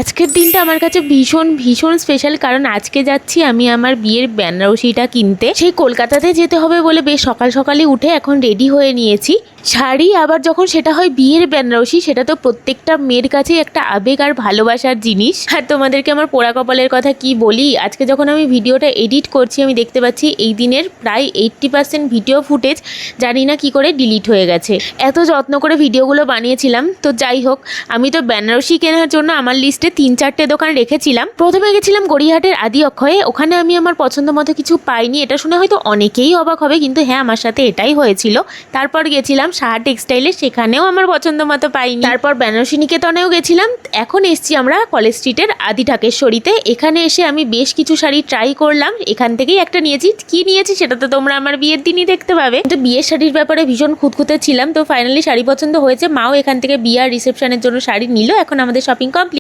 আজকের দিনটা আমার কাছে ভীষণ ভীষণ স্পেশাল, কারণ আজকে যাচ্ছি আমি আমার বিয়ের বেনারসিটা কিনতে। সেই কলকাতাতে যেতে হবে বলে বেশ সকাল সকালে উঠে এখন রেডি হয়ে নিয়েছি। শাড়ি আবার যখন সেটা হয় বিয়ের বেনারসি, সেটা তো প্রত্যেকটা মেয়ের কাছেই একটা আবেগ আর ভালোবাসার জিনিস। আর তোমাদেরকে আমার পোড়া কপালের কথা কি বলি, আজকে যখন আমি ভিডিওটা এডিট করছি আমি দেখতে পাচ্ছি এই দিনের প্রায় 80% ভিডিও ফুটেজ জানি না কি করে ডিলিট হয়ে গেছে। এত যত্ন করে ভিডিওগুলো বানিয়েছিলাম। তো যাই হোক, আমি তো বেনারসি কেনার জন্য আমার লিস্টে 3-4টে দোকান রেখেছিলাম। প্রথমে গেছিলাম গড়িয়াহাটের আদি অক্ষয়ে। ওখানে আমি আমার পছন্দ মতো কিছু পাইনি। এটা শুনে হয়তো অনেকেই অবাক হবে, কিন্তু হ্যাঁ, আমার সাথে এটাই হয়েছিল। তারপর গেছিলাম সাহা টেক্সটাইলে, সেখানেও আমার পছন্দ মতো পাইনি। তারপর বেনারসি নিকেতনেও গেছিলাম। এখন এসছি আমরা কলেজ স্ট্রিটের আদি ঢাকেশ্বরীতে। এখানে এসে আমি বেশ কিছু শাড়ি ট্রাই করলাম। এখান থেকেই একটা নিয়েছি। কি নিয়েছি সেটা তো তোমরা আমার বিয়ের দিনই দেখতে পাবে। কিন্তু বিয়ের শাড়ির ব্যাপারে ভীষণ খুঁতখুঁতে ছিলাম। তো ফাইনালি শাড়ি পছন্দ হয়েছে। মাও এখান থেকে বিয়ে আর রিসেপশনের জন্য শাড়ি নিল। এখন আমাদের শপিং কমপ্লিট।